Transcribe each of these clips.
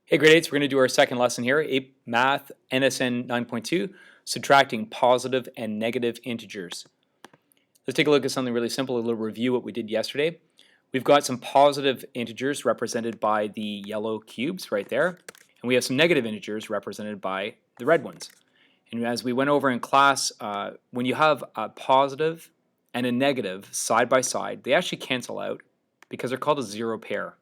Hey, grade 8s, we're going to do our second lesson here, Math NSN 9.2, subtracting positive and negative integers. Let's take a look at something really simple, a little review what we did yesterday. We've got some positive integers represented by the yellow cubes right there, and we have some negative integers represented by the red ones. And as we went over in class, when you have a positive and a negative side by side, they actually cancel out because they're called a zero pair.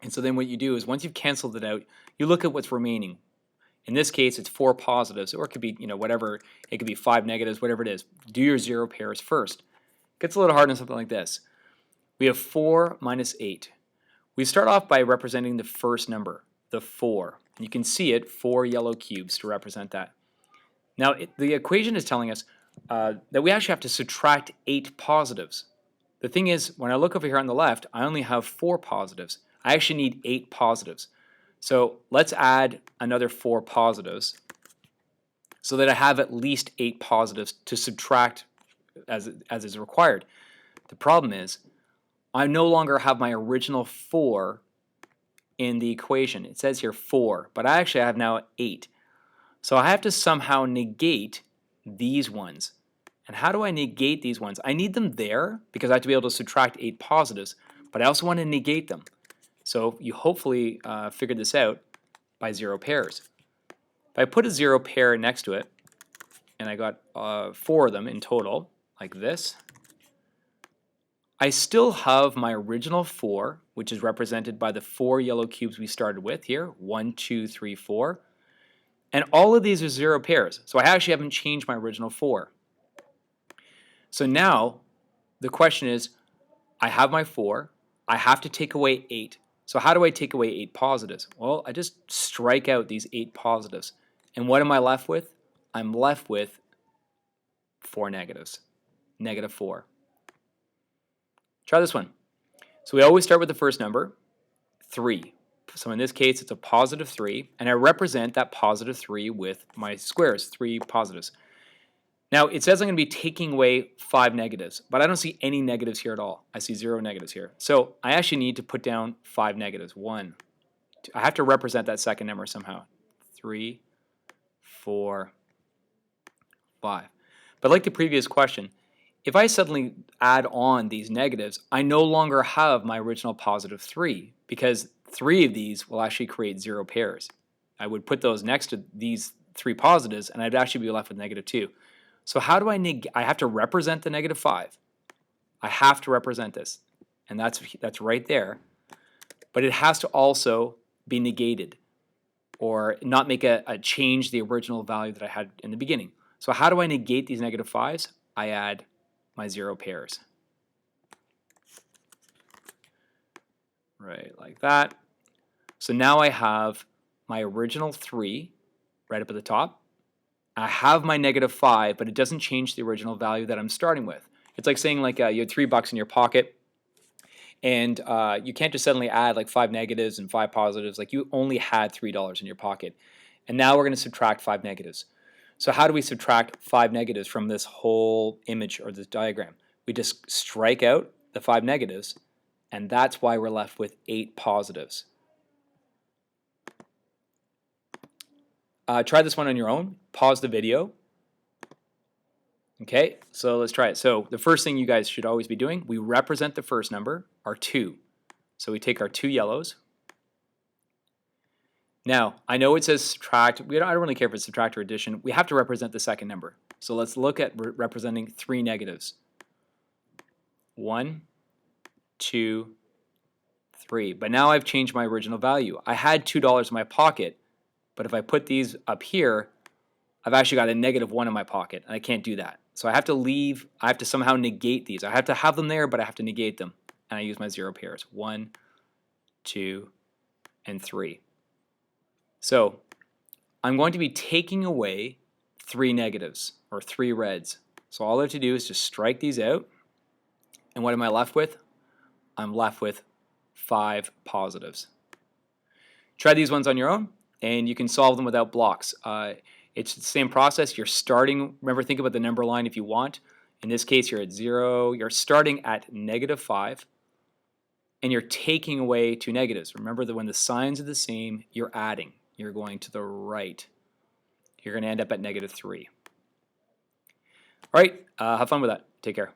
And so then what you do is once you've canceled it out, you look at what's remaining. In this case, it's 4 positives, or it could be, whatever. It could be 5 negatives, whatever it is. Do your zero pairs first. It gets a little hard on something like this. We have 4 minus 8. We start off by representing the first number, the 4. And you can see it, 4 yellow cubes to represent that. Now, the equation is telling us that we actually have to subtract 8 positives. The thing is, when I look over here on the left, I only have 4 positives. I actually need 8 positives. So let's add another 4 positives so that I have at least 8 positives to subtract as is required. The problem is I no longer have my original 4 in the equation. It says here 4, but I actually have now 8. So I have to somehow negate these ones. And how do I negate these ones? I need them there because I have to be able to subtract 8 positives, but I also want to negate them. So you hopefully figured this out by zero pairs. If I put a zero pair next to it, and I got 4 of them in total, like this, I still have my original 4, which is represented by the 4 yellow cubes we started with here, 1, 2, 3, 4. And all of these are zero pairs, so I actually haven't changed my original 4. So now the question is, I have my 4, I have to take away 8. So how do I take away 8 positives? Well, I just strike out these 8 positives. And what am I left with? I'm left with 4 negatives. Negative 4. Try this one. So we always start with the first number, 3. So in this case, it's a positive 3, and I represent that positive 3 with my squares, 3 positives. Now, it says I'm going to be taking away 5 negatives, but I don't see any negatives here at all. I see 0 negatives here. So I actually need to put down 5 negatives. 1, 2. I have to represent that second number somehow. 3, 4, 5. But like the previous question, if I suddenly add on these negatives, I no longer have my original positive 3 because 3 of these will actually create 0 pairs. I would put those next to these 3 positives, and I'd actually be left with negative 2. So how do I negate? I have to represent the negative 5. I have to represent this, and that's right there. But it has to also be negated or not make a change the original value that I had in the beginning. So how do I negate these negative 5s? I add my 0 pairs. Right, like that. So now I have my original 3 right up at the top. I have my negative 5, but it doesn't change the original value that I'm starting with. It's like saying like you had $3 in your pocket, and you can't just suddenly add like 5 negatives and 5 positives. Like you only had $3 in your pocket, and now we're going to subtract 5 negatives. So how do we subtract 5 negatives from this whole image or this diagram? We just strike out the 5 negatives, and that's why we're left with 8 positives. Try this one on your own. Pause the video. Okay, so let's try it. So the first thing you guys should always be doing, we represent the first number, our 2. So we take our 2 yellows. Now, I know it says subtract. I don't really care if it's subtract or addition. We have to represent the second number. So let's look at representing 3 negatives. 1, 2, 3. But now I've changed my original value. I had $2 in my pocket. But if I put these up here, I've actually got a negative 1 in my pocket, and I can't do that. So I have to somehow negate these. I have to have them there, but I have to negate them. And I use my 0 pairs. 1, 2, and 3. So I'm going to be taking away 3 negatives, or 3 reds. So all I have to do is just strike these out. And what am I left with? I'm left with 5 positives. Try these ones on your own, and you can solve them without blocks. It's the same process. You're starting, remember, think about the number line if you want. In this case, you're at 0. You're starting at negative 5. and you're taking away two negatives. Remember that when the signs are the same, you're adding. You're going to the right. You're going to end up at -3. All right, have fun with that. Take care.